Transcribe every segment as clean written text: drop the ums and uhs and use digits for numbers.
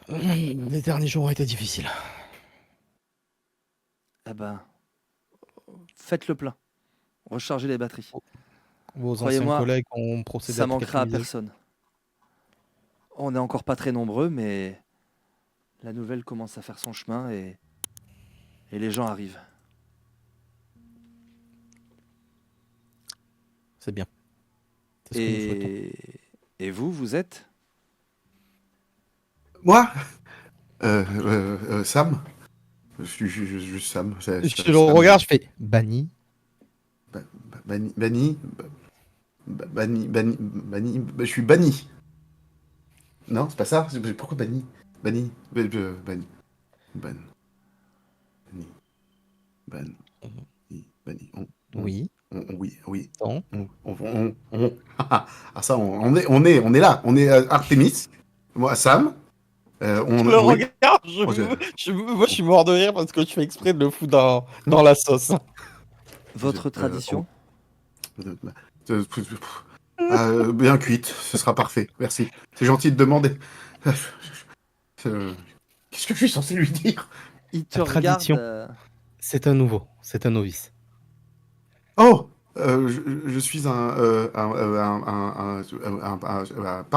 Les derniers jours ont été difficiles. Eh ben, faites le plein. Rechargez les batteries. Vos anciens Croyez-moi, collègues ont procédé ça à quelques manquera à mises à jour. personne. On n'est encore pas très nombreux, mais la nouvelle commence à faire son chemin et les gens arrivent. C'est bien. C'est ce que nous souhaitons. Et vous, vous êtes? Moi Sam. Je suis juste Sam. Je le Sam. regarde, je fais banni. Banni. Je suis banni. Non, c'est pas ça. Pourquoi banni? Banni. Banni. Banni. Oui. Oui. Attends. Ah ça, on est là. On est Artemis. Moi, Sam. Je le regarde, moi je suis mort de rire parce que je fais exprès de le foutre dans la sauce. Votre tradition? Bien cuite, ce sera parfait. Merci. C'est gentil de demander. Qu'est-ce que je suis censé lui dire? Il te La tradition. regarde. C'est un nouveau, c'est un novice. Oh, je suis par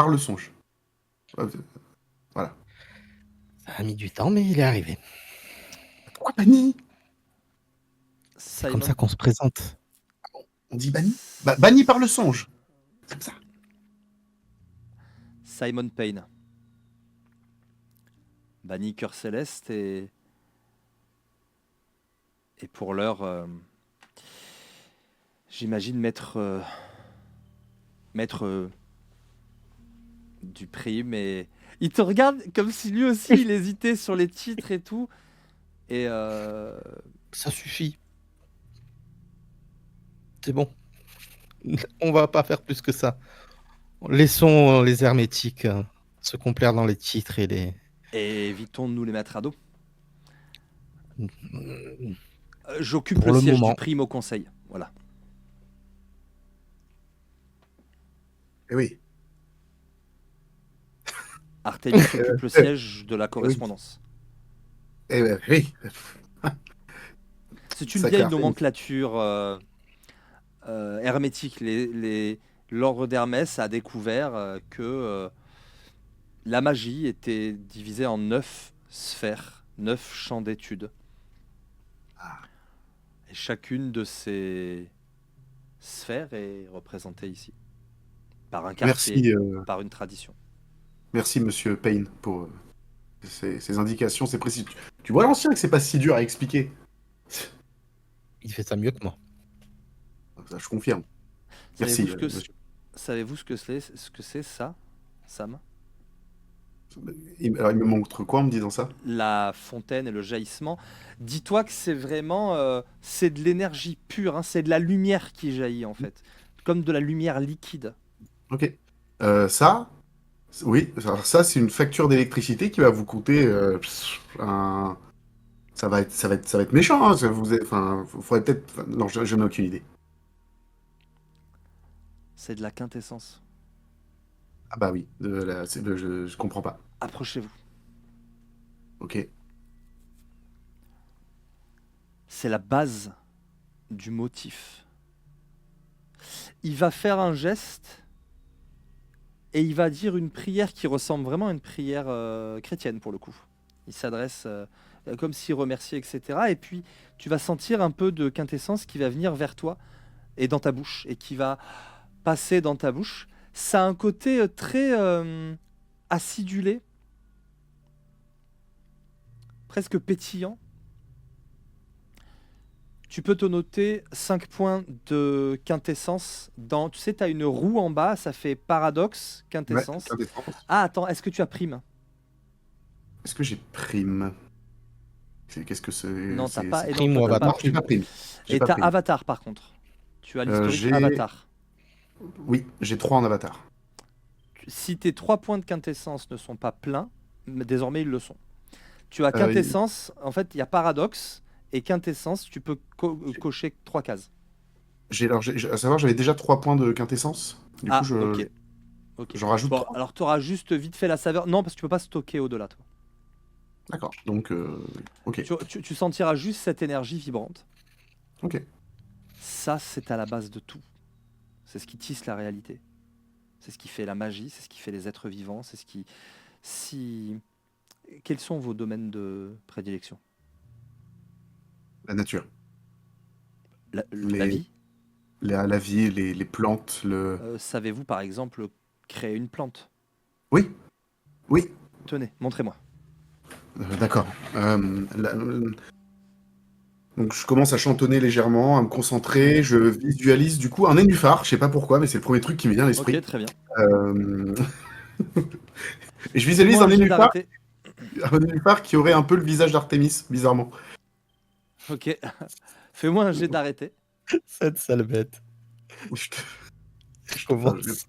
le songe. Voilà. Ça a mis du temps, mais il est arrivé. Pourquoi banni? C'est comme ça qu'on se présente. On dit banni? Banni par le songe. C'est comme ça. Simon Payne. Banni Cœur Céleste et pour l'heure, j'imagine maître du prix, mais il te regarde comme si lui aussi il hésitait sur les titres et tout. Et ça suffit. C'est bon. On va pas faire plus que ça. Laissons les hermétiques se complaire dans les titres et les... Et évitons de nous les mettre à dos. J'occupe Pour le le siège moment. du prime au conseil. Voilà. Eh oui. Artemis occupe le siège de la correspondance. Eh oui. C'est une Sacré vieille Artemis. nomenclature hermétique. L'ordre d'Hermès a découvert que la magie était divisée en 9 sphères, 9 champs d'études. Et chacune de ces sphères est représentée ici. Par un quartier, par une tradition. Merci, monsieur Payne, pour ces indications, c'est précis. Tu vois l'ancien que c'est pas si dur à expliquer. Il fait ça mieux que moi. Ça, je confirme. Merci. Savez-vous ce que c'est ça, Sam? Alors, il me montre quoi en me disant ça? La fontaine et le jaillissement. Dis-toi que c'est vraiment... c'est de l'énergie pure, hein, c'est de la lumière qui jaillit, en fait. Comme de la lumière liquide. Ok. Ça, oui, alors ça, c'est une facture d'électricité qui va vous coûter Ça va être méchant, hein. Enfin, faudrait peut-être... Non, je n'ai aucune idée. C'est de la quintessence. Ah bah oui, je comprends pas. Approchez-vous. Ok. C'est la base du motif. Il va faire un geste et il va dire une prière qui ressemble vraiment à une prière chrétienne pour le coup. Il s'adresse comme s'il remerciait, etc. Et puis tu vas sentir un peu de quintessence qui va venir vers toi et dans ta bouche et qui va passer dans ta bouche. Ça a un côté très acidulé, presque pétillant. Tu peux te noter 5 points de quintessence. Tu sais, tu as une roue en bas, ça fait paradoxe, quintessence. Ouais, quintessence. Ah, attends, est-ce que tu as prime? Est-ce que j'ai prime? Qu'est-ce que c'est? Non, t'as pas. Prime ou avatar? J'ai pas prime. Et t'as avatar par contre. Tu as l'historique avatar. Oui, j'ai 3 en avatar. Si tes 3 points de quintessence ne sont pas pleins, désormais ils le sont. Tu as quintessence, en fait, il y a paradoxe. Et quintessence, tu peux cocher 3 cases. À savoir, j'avais déjà 3 points de quintessence. Du coup, ok. J'en rajoute 3. Alors, tu auras juste vite fait la saveur. Non, parce que tu peux pas stocker au-delà, toi. D'accord. Donc, ok. Tu sentiras juste cette énergie vibrante. Ok. Ça, c'est à la base de tout. C'est ce qui tisse la réalité. C'est ce qui fait la magie, c'est ce qui fait les êtres vivants, c'est ce qui... Si... Quels sont vos domaines de prédilection? La nature. La Les, vie? la vie, les plantes, Savez-vous, par exemple, créer une plante? Oui, oui. Tenez, montrez-moi. D'accord. Donc je commence à chantonner légèrement, à me concentrer. Je visualise du coup un nénuphar. Je sais pas pourquoi, mais c'est le premier truc qui me vient à Ok, l'esprit. très bien. Euh, Et je visualise Fais-moi un jet d'arrêté. un nénuphar qui aurait un peu le visage d'Artémis, bizarrement. Ok. Fais-moi un jet d'arrêté. Cette sale bête. Je te- Putain, Commence.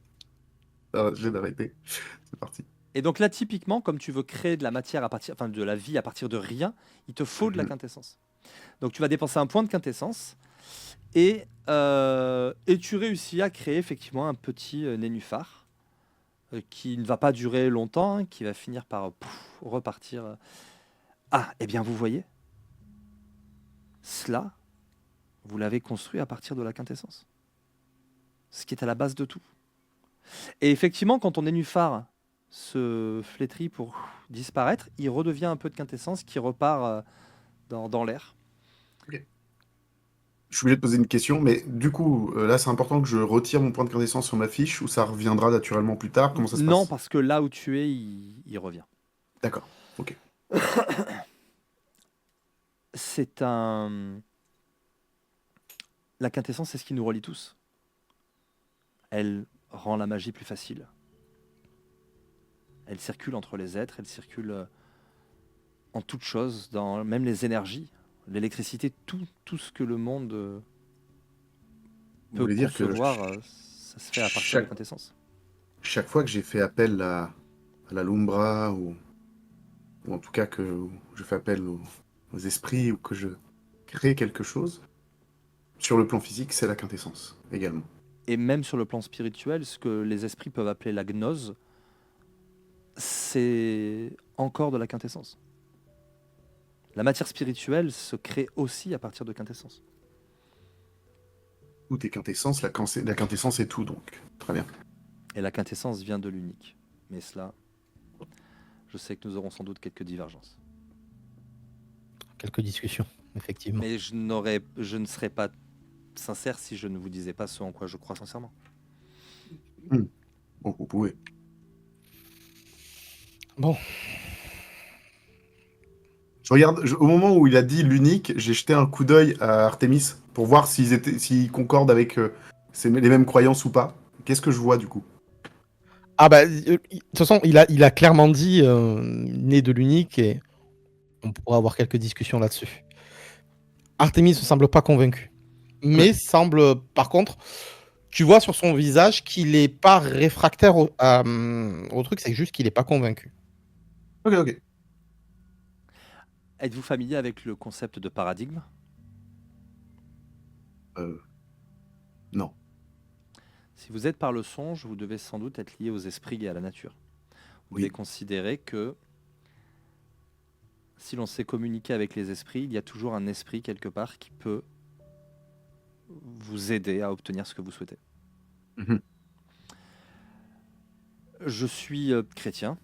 j'ai d'arrêter. C'est parti. Et donc là, typiquement, comme tu veux créer de la matière à partir, enfin de la vie à partir de rien, il te faut de la Mhm. quintessence. Donc tu vas dépenser un point de quintessence et tu réussis à créer effectivement un petit nénuphar qui ne va pas durer longtemps, hein, qui va finir par repartir. Ah, eh bien vous voyez, cela, vous l'avez construit à partir de la quintessence. Ce qui est à la base de tout. Et effectivement, quand ton nénuphar se flétrit pour disparaître, il redevient un peu de quintessence qui repart dans l'air. Ok. Je suis obligé de poser une question, mais du coup, là, c'est important que je retire mon point de quintessence sur ma fiche ou ça reviendra naturellement plus tard? Comment ça se Non, passe? parce que là où tu es, il revient. D'accord. Ok. C'est un... La quintessence, c'est ce qui nous relie tous. Elle rend la magie plus facile. Elle circule entre les êtres, elle circule en toutes choses, dans même les énergies, l'électricité, tout ce que le monde Vous peut voulez dire que concevoir, ça se fait à partir de chaque, quintessence. chaque fois que j'ai fait appel à la Lumbra, ou en tout cas que je fais appel aux esprits, ou que je crée quelque chose, sur le plan physique, c'est la quintessence également. Et même sur le plan spirituel, ce que les esprits peuvent appeler la gnose, c'est encore de la quintessence. La matière spirituelle se crée aussi à partir de quintessence. Tout est quintessence, la quintessence est tout, donc. Très bien. Et la quintessence vient de l'unique. Mais cela, je sais que nous aurons sans doute quelques divergences. Quelques discussions, effectivement. Mais je ne serais pas sincère si je ne vous disais pas ce en quoi je crois sincèrement. Bon, vous pouvez. Bon, Au moment où il a dit l'unique, j'ai jeté un coup d'œil à Artemis pour voir s'ils concordent avec les mêmes croyances ou pas. Qu'est-ce que je vois du coup? ah bah, de toute façon, il a clairement dit né de l'unique et on pourra avoir quelques discussions là-dessus. Artemis ne semble pas convaincu, Ok, mais semble, par contre, tu vois sur son visage qu'il est pas réfractaire au truc, c'est juste qu'il est pas convaincu. ok, ok. Êtes-vous familier avec le concept de paradigme? Euh, non. Si vous êtes par le songe, vous devez sans doute être lié aux esprits et à la nature. Vous devez Oui. considérer que si l'on sait communiquer avec les esprits, il y a toujours un esprit quelque part qui peut vous aider à obtenir ce que vous souhaitez. Mhm. Je suis chrétien,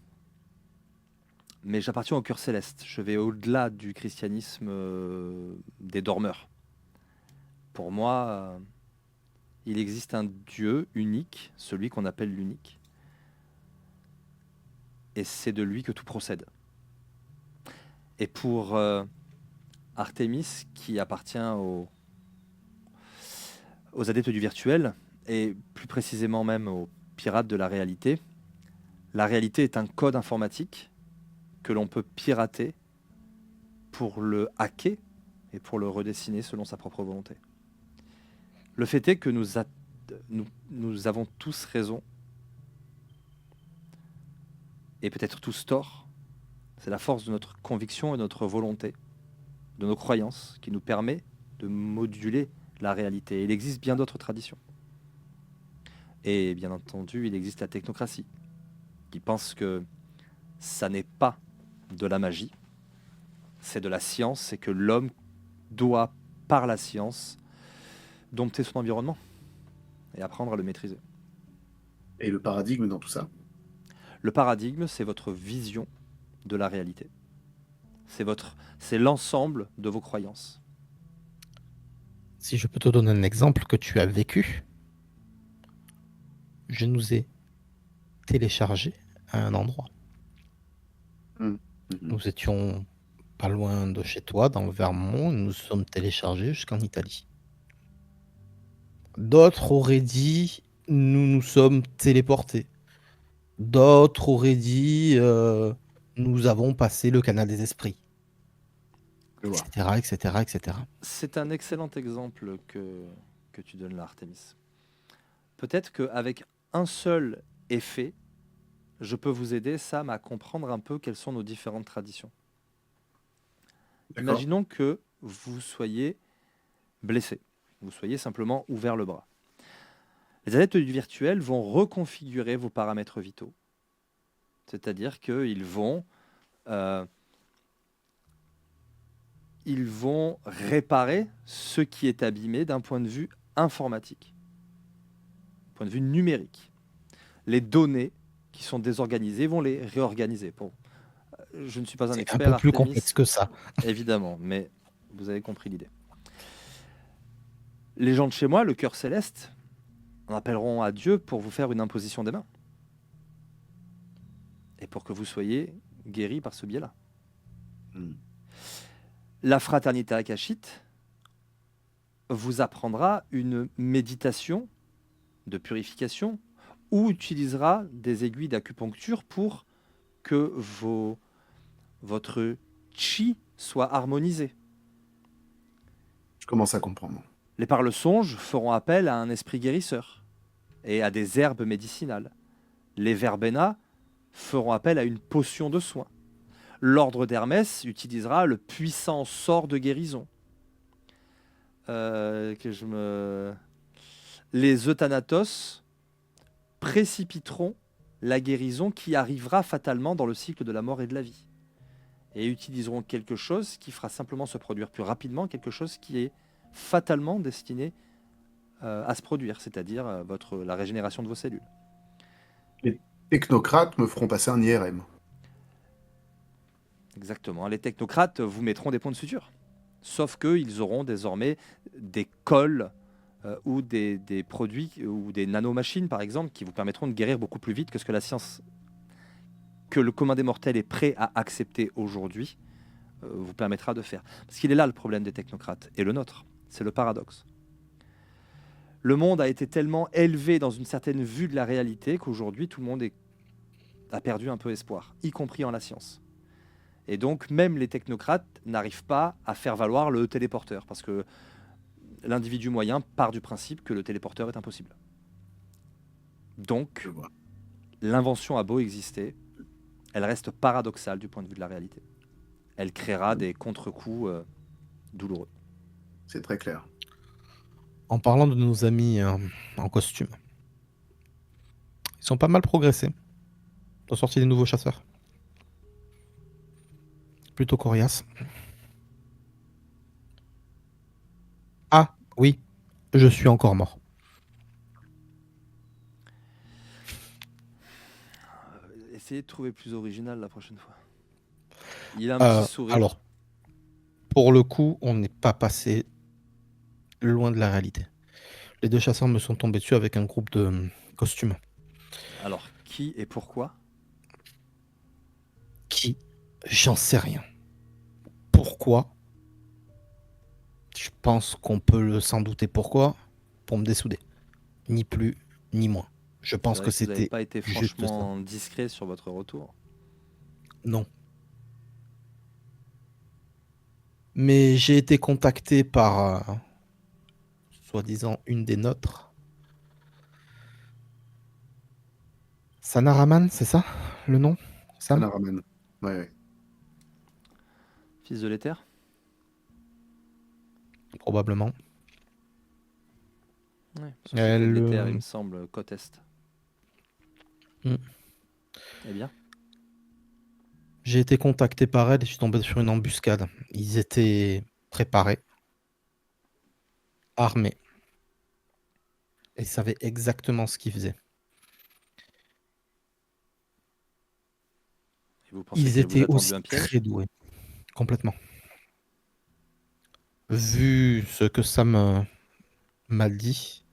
mais j'appartiens au cœur céleste. Je vais au-delà du christianisme des dormeurs. Pour moi, il existe un Dieu unique, celui qu'on appelle l'unique, et c'est de lui que tout procède. Et pour Artémis, qui appartient aux adeptes du virtuel, et plus précisément même aux pirates de la réalité est un code informatique que l'on peut pirater pour le hacker et pour le redessiner selon sa propre volonté. Le fait est que nous avons tous raison et peut-être tous tort. C'est la force de notre conviction et de notre volonté, de nos croyances, qui nous permet de moduler la réalité. Il existe bien d'autres traditions. Et bien entendu, il existe la technocratie, qui pense que ça n'est pas de la magie, c'est de la science, c'est que l'homme doit, par la science, dompter son environnement et apprendre à le maîtriser. Et le paradigme dans tout ça? Le paradigme, c'est votre vision de la réalité. C'est l'ensemble de vos croyances. Si je peux te donner un exemple que tu as vécu, je nous ai téléchargé à un endroit. Mhm. Nous étions pas loin de chez toi, dans le Vermont, et nous sommes téléchargés jusqu'en Italie. D'autres auraient dit nous nous sommes téléportés. D'autres auraient dit nous avons passé le canal des esprits, Je vois. etc., etc., etc. C'est un excellent exemple que tu donnes là, Artemis. Peut-être qu'avec un seul effet, je peux vous aider, Sam, à comprendre un peu quelles sont nos différentes traditions. D'accord. Imaginons que vous soyez blessé, vous soyez simplement ouvert le bras. Les adeptes du virtuel vont reconfigurer vos paramètres vitaux. C'est-à-dire qu'ils vont réparer ce qui est abîmé d'un point de vue informatique, d'un point de vue numérique. Les données qui sont désorganisées vont les réorganiser. Bon, je ne suis pas un C'est un expert, peu plus Artemis, complexe que ça. évidemment, mais vous avez compris l'idée. Les gens de chez moi, le cœur céleste, en appelleront à Dieu pour vous faire une imposition des mains. Et pour que vous soyez guéri par ce biais-là. Mhm. La fraternité akashite vous apprendra une méditation de purification ou utilisera des aiguilles d'acupuncture pour que votre chi soit harmonisé. Je commence à comprendre. Les parle-songes feront appel à un esprit guérisseur et à des herbes médicinales. Les verbena feront appel à une potion de soin. L'ordre d'Hermès utilisera le puissant sort de guérison. Les euthanatos précipiteront la guérison qui arrivera fatalement dans le cycle de la mort et de la vie. Et utiliseront quelque chose qui fera simplement se produire plus rapidement, quelque chose qui est fatalement destiné à se produire, c'est-à-dire la régénération de vos cellules. Les technocrates me feront passer un IRM. Exactement. Les technocrates vous mettront des points de suture. Sauf qu'ils auront désormais des cols ou des produits ou des nanomachines, par exemple, qui vous permettront de guérir beaucoup plus vite que ce que la science, que le commun des mortels est prêt à accepter aujourd'hui, vous permettra de faire. Parce qu'il est là le problème des technocrates, et le nôtre. C'est le paradoxe. Le monde a été tellement élevé dans une certaine vue de la réalité qu'aujourd'hui, tout le monde a perdu un peu espoir, y compris en la science. Et donc, même les technocrates n'arrivent pas à faire valoir le téléporteur, parce que l'individu moyen part du principe que le téléporteur est impossible. Donc, Je vois. l'invention a beau exister, elle reste paradoxale du point de vue de la réalité. Elle créera des contre-coups douloureux. C'est très clair. En parlant de nos amis en costume, ils ont pas mal progressé. Ils ont sorti des nouveaux chasseurs. Plutôt coriaces. Ah, oui, je suis encore mort. Essayez de trouver plus original la prochaine fois. Il a un petit sourire. Alors, pour le coup, on n'est pas passé loin de la réalité. Les deux chasseurs me sont tombés dessus avec un groupe de costumes. Alors, qui et pourquoi? Qui? J'en sais rien. Pourquoi? Je pense qu'on peut s'en douter pourquoi. Pour me dessouder. Ni plus, ni moins. Je pense C'est que vrai que vous n'avez c'était pas été juste ça. franchement discret sur votre retour. Non. Mais j'ai été contacté par, soi-disant, une des nôtres. Sanaraman, c'est ça le nom, Sam? Sanaraman. Ouais. Fils de l'éther? Probablement. Ouais, société de l'éther, il Elle, me semble, côte Est. Hmm. Eh bien, J'ai été contacté par elle et je suis tombé sur une embuscade. Ils étaient préparés, armés, et ils savaient exactement ce qu'ils faisaient. Et vous pensez Ils qu'elle vous étaient a tendu aussi un piège? très doués, complètement. Vu ce que Sam m'a dit,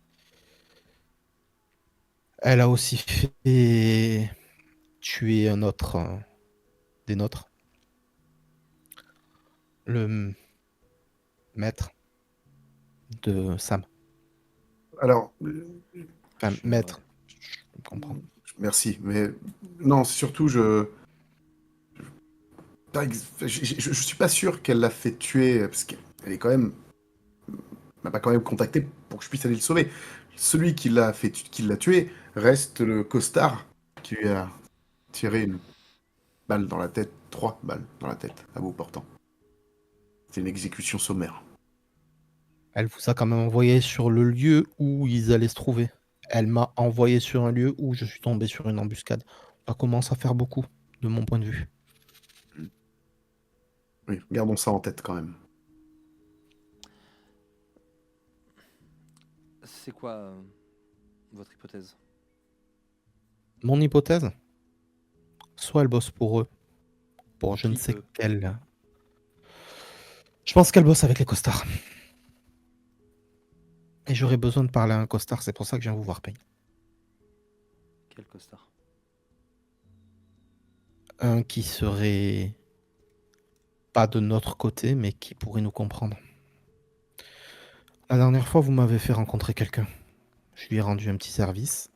elle a aussi fait tuer un autre des nôtres, le maître de Sam. Alors, Enfin, Je... ouais. maître, je comprends. merci, mais non, c'est surtout, je suis pas sûr qu'elle l'a fait tuer, parce qu'elle est quand même, m'a pas quand même contacté pour que je puisse aller le sauver. Celui qui l'a tué reste le costard qui lui a tiré une balle dans la tête, 3 balles dans la tête, à bout portant. C'est une exécution sommaire. Elle vous a quand même envoyé sur le lieu où ils allaient se trouver. Elle m'a envoyé sur un lieu où je suis tombé sur une embuscade. Ça commence à faire beaucoup, de mon point de vue. Oui, gardons ça en tête quand même. C'est quoi votre hypothèse? Mon hypothèse, soit elle bosse pour eux, pour je ne Qui sais eux? quel. Je pense qu'elle bosse avec les costards. Et j'aurais besoin de parler à un costard, c'est pour ça que je viens vous voir, Paye. Quel costard? Un qui serait pas de notre côté, mais qui pourrait nous comprendre. La dernière fois, vous m'avez fait rencontrer quelqu'un. Je lui ai rendu un petit service.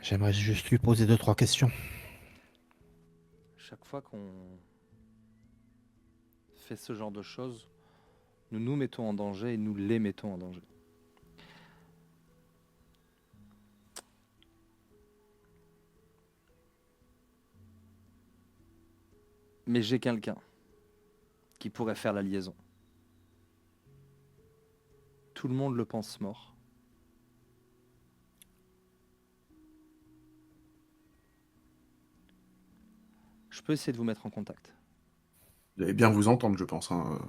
J'aimerais juste lui poser 2-3 questions. Chaque fois qu'on fait ce genre de choses, nous nous mettons en danger et nous les mettons en danger. Mais j'ai quelqu'un qui pourrait faire la liaison. Tout le monde le pense mort. Je peux essayer de vous mettre en contact. Vous allez bien vous entendre, je pense, hein.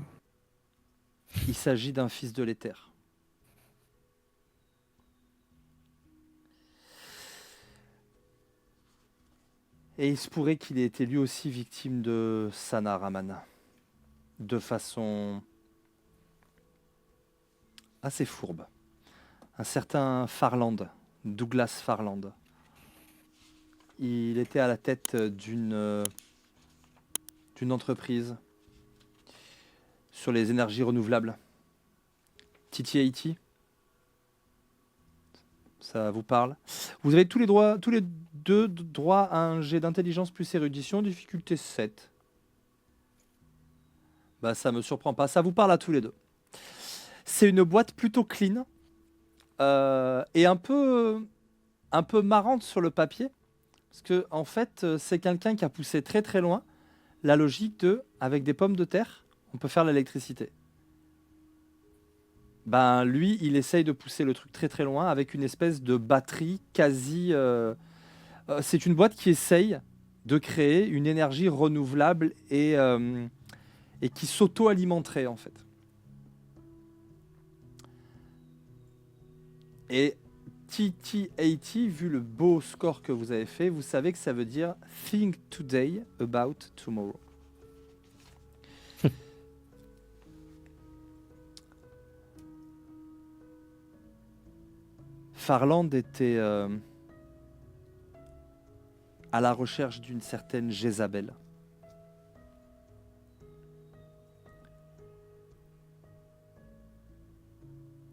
Il s'agit d'un fils de l'Éther. Et il se pourrait qu'il ait été lui aussi victime de Sana Raman. De façon assez fourbe. Un certain Farland, Douglas Farland. Il était à la tête d'une entreprise sur les énergies renouvelables. TTIT, ça vous parle? Vous avez tous les deux droit à un jet d'intelligence plus érudition, difficulté 7. Bah ça me surprend pas, ça vous parle à tous les deux. C'est une boîte plutôt clean et un peu marrante sur le papier. Parce que en fait, c'est quelqu'un qui a poussé très très loin la logique de, avec des pommes de terre, on peut faire l'électricité. Ben lui, il essaye de pousser le truc très très loin avec une espèce de batterie quasi. C'est une boîte qui essaye de créer une énergie renouvelable et qui s'auto-alimenterait en fait. Et TT80, vu le beau score que vous avez fait, vous savez que ça veut dire Think Today About Tomorrow. Farland était à la recherche d'une certaine Jézabel.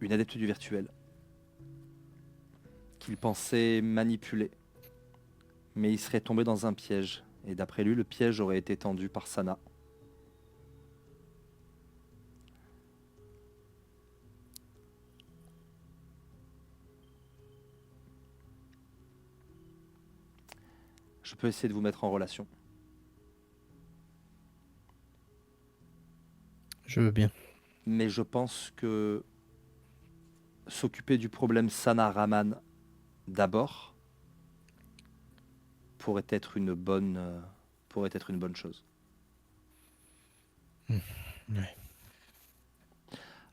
Une adepte du virtuel. Qu'il pensait manipuler. Mais il serait tombé dans un piège. Et d'après lui, le piège aurait été tendu par Sana. Je peux essayer de vous mettre en relation. Je veux bien. Mais je pense que s'occuper du problème Sana Raman d'abord, pourrait être une bonne chose. Ouais.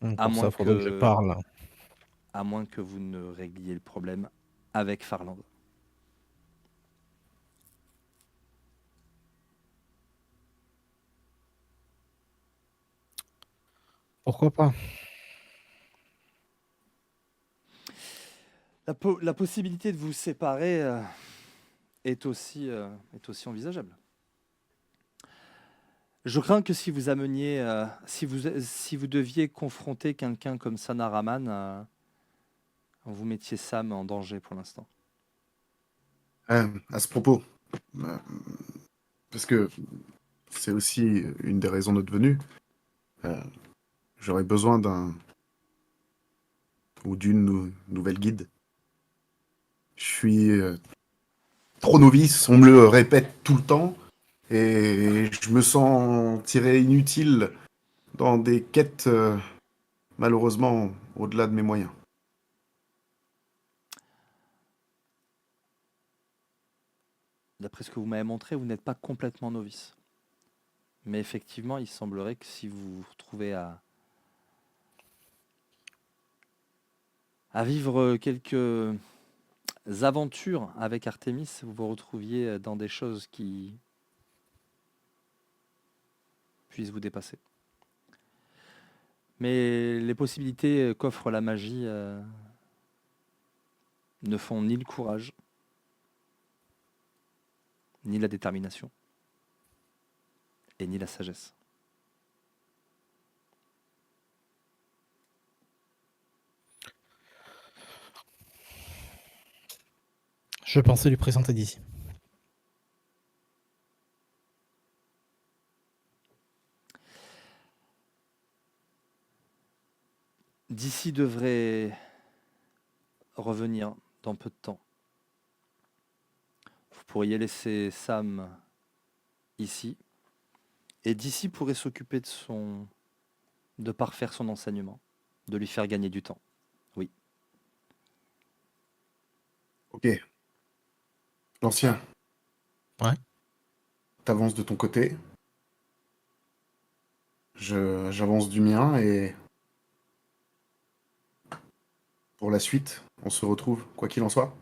Donc, À pour ça, moins il faudrait que je que, parle. à moins que vous ne régliez le problème avec Farland. Pourquoi pas? La possibilité de vous séparer est aussi envisageable. Je crains que si vous ameniez, si vous deviez confronter quelqu'un comme Sanaraman, vous mettiez Sam en danger pour l'instant. À ce propos, euh, parce que c'est aussi une des raisons de notre venue, euh, j'aurais besoin d'un ou d'une nouvelle guide. Je suis trop novice, on me le répète tout le temps, et je me sens tiré inutile dans des quêtes, malheureusement, au-delà de mes moyens. D'après ce que vous m'avez montré, vous n'êtes pas complètement novice. Mais effectivement, il semblerait que si vous vous retrouvez à vivre quelques aventures avec Artemis, vous vous retrouviez dans des choses qui puissent vous dépasser. Mais les possibilités qu'offre la magie ne font ni le courage, ni la détermination, et ni la sagesse. Je pensais lui présenter d'ici. D'ici devrait revenir dans peu de temps. Vous pourriez laisser Sam ici, et d'ici pourrait s'occuper de parfaire son enseignement, de lui faire gagner du temps. Oui. Ok. L'ancien. Ouais. T'avances de ton côté. J'avance du mien et pour la suite, on se retrouve, quoi qu'il en soit.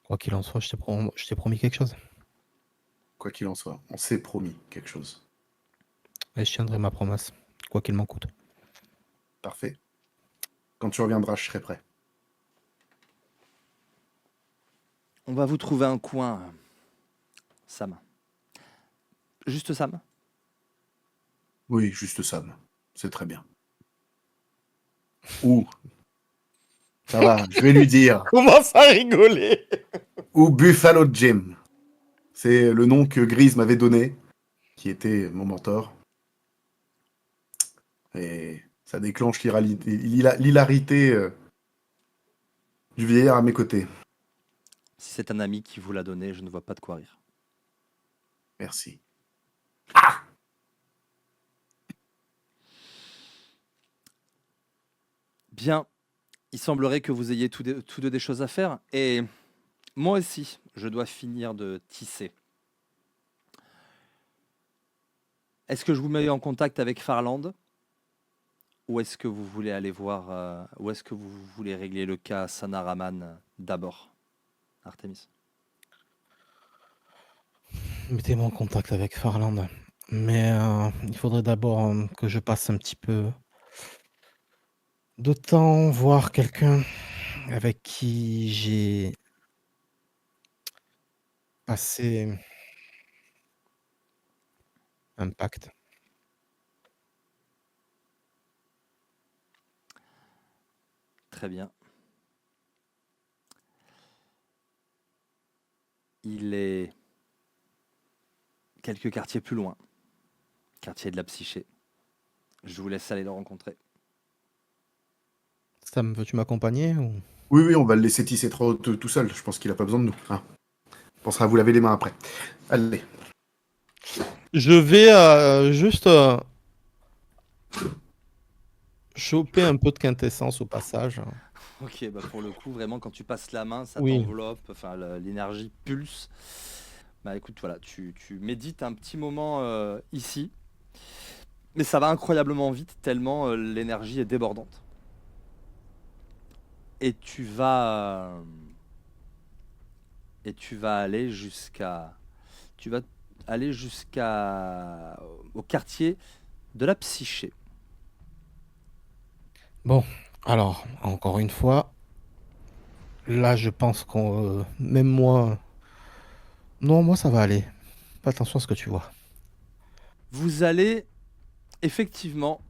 Quoi qu'il en soit, je t'ai promis quelque chose. Quoi qu'il en soit, on s'est promis quelque chose. Et je tiendrai ma promesse, quoi qu'il m'en coûte. Parfait. Quand tu reviendras, je serai prêt. On va vous trouver un coin, Sam. Juste Sam. Oui, juste Sam. C'est très bien. Ou, ça va, je vais lui dire. Commence à rigoler. Ou Buffalo Jim. C'est le nom que Grise m'avait donné, qui était mon mentor. Et ça déclenche l'hilarité du vieillard à mes côtés. Si c'est un ami qui vous l'a donné, je ne vois pas de quoi rire. Merci. Bien, il semblerait que vous ayez tous deux des choses à faire, et moi aussi, je dois finir de tisser. Est-ce que je vous mets en contact avec Farland, ou est-ce que vous voulez aller voir, ou est-ce que vous voulez régler le cas Sanaraman d'abord, Artemis? Mettez-moi en contact avec Farland. Mais il faudrait d'abord que je passe un petit peu de temps, voir quelqu'un avec qui j'ai passé un pacte. Très bien. Il est quelques quartiers plus loin, quartier de la Psyché. Je vous laisse aller le rencontrer. Sam, veux-tu m'accompagner ou... Oui, oui, on va le laisser tisser tout seul. Je pense qu'il a pas besoin de nous. Hein. On pensera à vous laver les mains après. Allez. Je vais juste choper un peu de quintessence au passage. Ok, bah pour le coup, vraiment, quand tu passes la main, ça Oui. t'enveloppe, enfin, l'énergie pulse. Bah écoute, voilà, tu médites un petit moment ici, mais ça va incroyablement vite, tellement l'énergie est débordante. Et et tu vas aller tu vas aller jusqu'à au quartier de la psyché. Bon, alors, encore une fois, là, je pense qu'on... même moi... Non, moi, ça va aller. Fais attention à ce que tu vois. Vous allez effectivement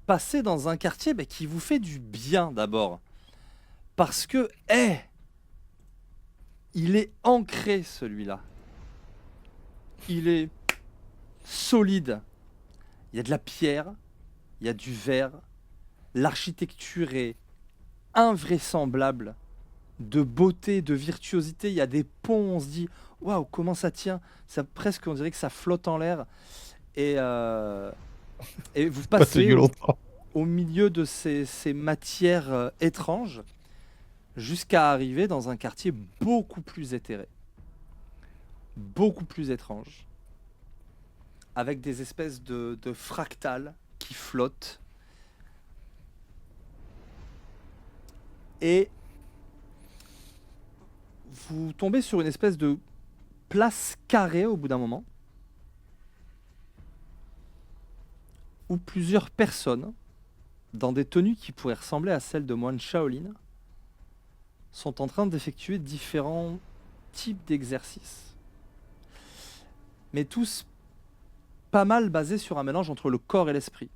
passer dans un quartier qui vous fait du bien d'abord. Parce que, il est ancré celui-là. Il est solide. Il y a de la pierre, il y a du verre. L'architecture est invraisemblable de beauté, de virtuosité. Il y a des ponts, on se dit waouh, comment ça tient. Ça presque, on dirait que ça flotte en l'air. Et, et vous Pas tenu passez longtemps. au milieu de ces matières étranges jusqu'à arriver dans un quartier beaucoup plus éthéré, beaucoup plus étrange, avec des espèces de fractales qui flottent. Et vous tombez sur une espèce de place carrée au bout d'un moment, où plusieurs personnes, dans des tenues qui pourraient ressembler à celles de moines Shaolin, sont en train d'effectuer différents types d'exercices. Mais tous pas mal basés sur un mélange entre le corps et l'esprit.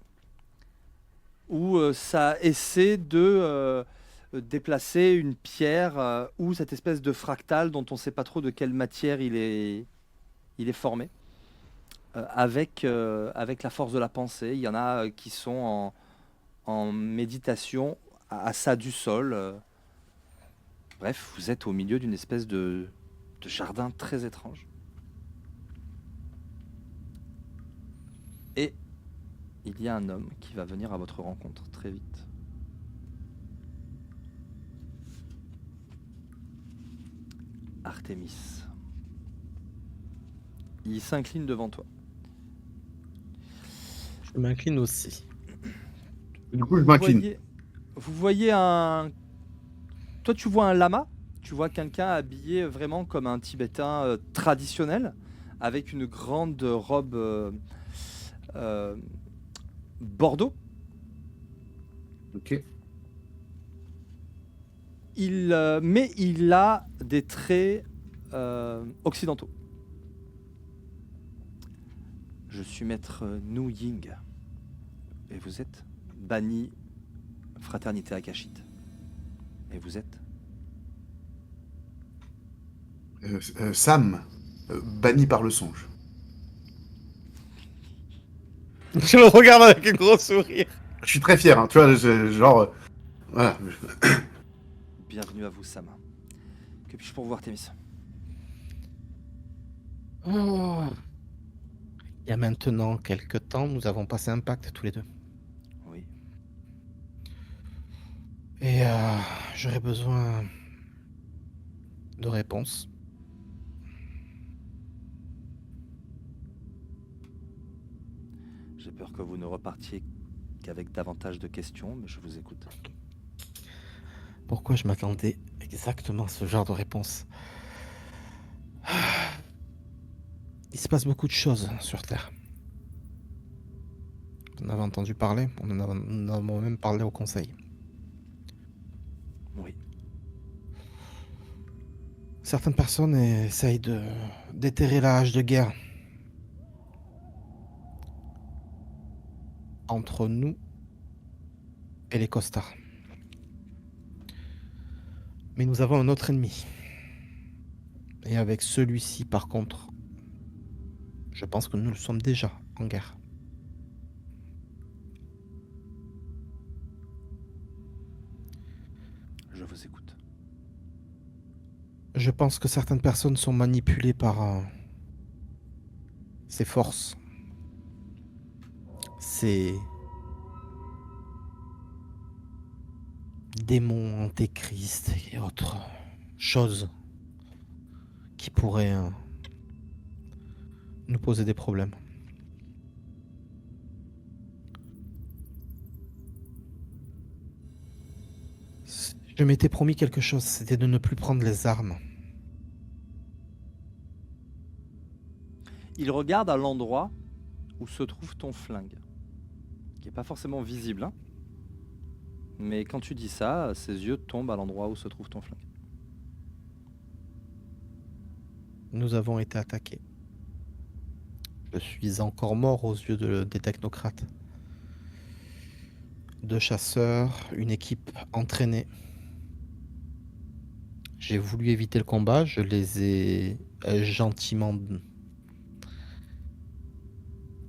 Où ça essaie de déplacer une pierre ou cette espèce de fractal dont on ne sait pas trop de quelle matière il est formé. Avec la force de la pensée. Il y en a qui sont en méditation à ça du sol. Bref, vous êtes au milieu d'une espèce de jardin très étrange. Et il y a un homme qui va venir à votre rencontre très vite. Artemis. Il s'incline devant toi. Je m'incline aussi. Du coup, je Vous m'incline. voyez un... Toi, tu vois un lama. Tu vois quelqu'un habillé vraiment comme un Tibétain traditionnel, avec une grande robe euh, bordeaux. Ok. Mais il a des traits occidentaux. Je suis maître Nu Ying. Et vous êtes banni fraternité akashite. Et vous êtes Sam, banni par le songe. Je le regarde avec un gros sourire. Je suis très fier, hein, tu vois, genre... voilà. bienvenue à vous, Sam. Que puis-je pour vous, Artemis? Oh. Il y a maintenant quelques temps, nous avons passé un pacte tous les deux. Oui. Et j'aurais besoin de réponses. J'ai peur que vous ne repartiez qu'avec davantage de questions, mais je vous écoute. Pourquoi je m'attendais exactement à ce genre de réponse? Il se passe beaucoup de choses sur Terre. On avait entendu parler, nous en avons même parlé au conseil. Oui. Certaines personnes essayent déterrer la hache de guerre entre nous et les costards. Mais nous avons un autre ennemi. Et avec celui-ci, par contre, je pense que nous sommes déjà en guerre. Je vous écoute. Je pense que certaines personnes sont manipulées par ces forces, ces démons, antéchrist et autres choses qui pourraient nous poser des problèmes. Je m'étais promis quelque chose, c'était de ne plus prendre les armes. Il regarde à l'endroit où se trouve ton flingue, qui est pas forcément visible, hein. Mais quand tu dis ça, ses yeux tombent à l'endroit où se trouve ton flingue. Nous avons été attaqués. Je suis encore mort aux yeux des technocrates. 2 chasseurs, une équipe entraînée. J'ai voulu éviter le combat, je les ai gentiment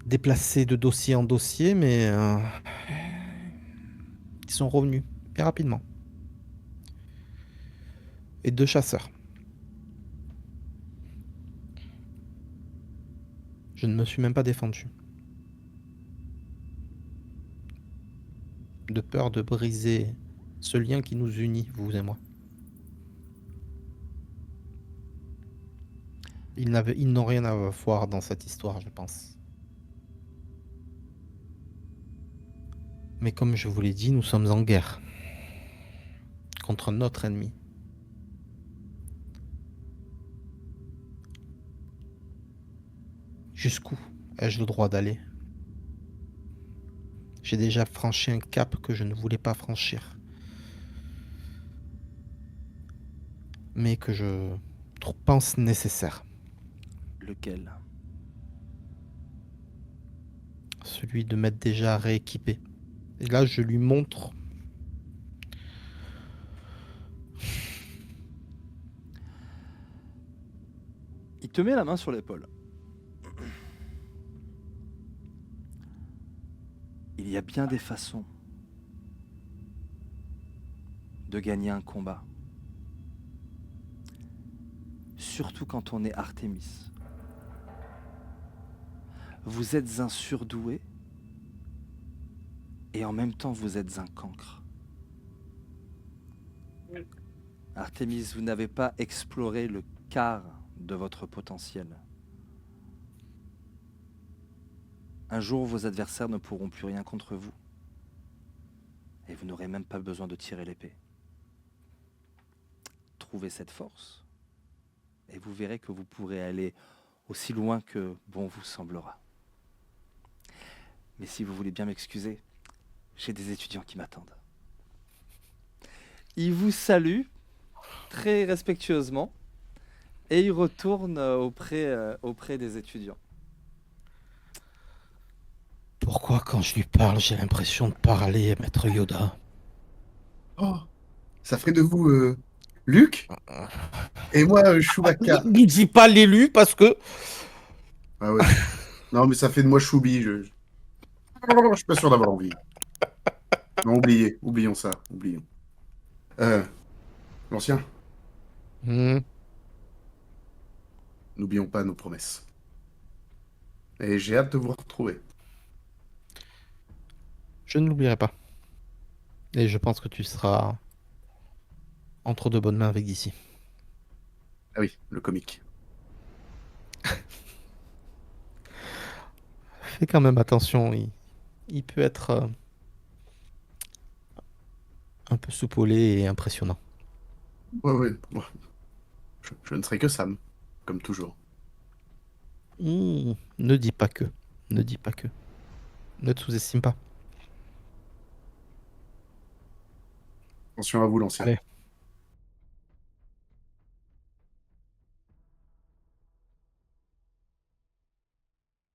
déplacés de dossier en dossier, mais ils sont revenus très rapidement. Et 2 chasseurs. Je ne me suis même pas défendu. De peur de briser ce lien qui nous unit, vous et moi. Ils n'ont rien à voir dans cette histoire, je pense. Mais comme je vous l'ai dit, nous sommes en guerre. Contre notre ennemi. Jusqu'où ai-je le droit d'aller? J'ai déjà franchi un cap que je ne voulais pas franchir. Mais que je pense nécessaire. Lequel? Celui de m'être déjà rééquipé. Et là, je lui montre. Il te met la main sur l'épaule. Il y a bien des façons de gagner un combat. Surtout quand on est Artémis. Vous êtes un surdoué et en même temps vous êtes un cancre. Artémis, vous n'avez pas exploré le quart de votre potentiel. Un jour, vos adversaires ne pourront plus rien contre vous. Et vous n'aurez même pas besoin de tirer l'épée. Trouvez cette force. Et vous verrez que vous pourrez aller aussi loin que bon vous semblera. Mais si vous voulez bien m'excuser, j'ai des étudiants qui m'attendent. Il vous salue très respectueusement et il retourne auprès des étudiants. Pourquoi quand je lui parle, j'ai l'impression de parler à Maître Yoda? Oh, ça ferait de vous Luc et moi Chewbacca. Ne dis pas l'élu parce que... Ah ouais. Non, mais ça fait de moi Choubi. Je suis pas sûr d'avoir envie. Non, oublions ça, oublions. L'ancien, n'oublions pas nos promesses. Et j'ai hâte de vous retrouver. Je ne l'oublierai pas. Et je pense que tu seras entre de bonnes mains avec d'ici. Ah oui, le comique. Fais quand même attention, il peut être un peu soupolé et impressionnant. Ouais, ouais. Ouais. Je ne serai que Sam, comme toujours. Ne dis pas que. Ne dis pas que. Ne te sous-estime pas. Attention à vous, l'ancien. Allez.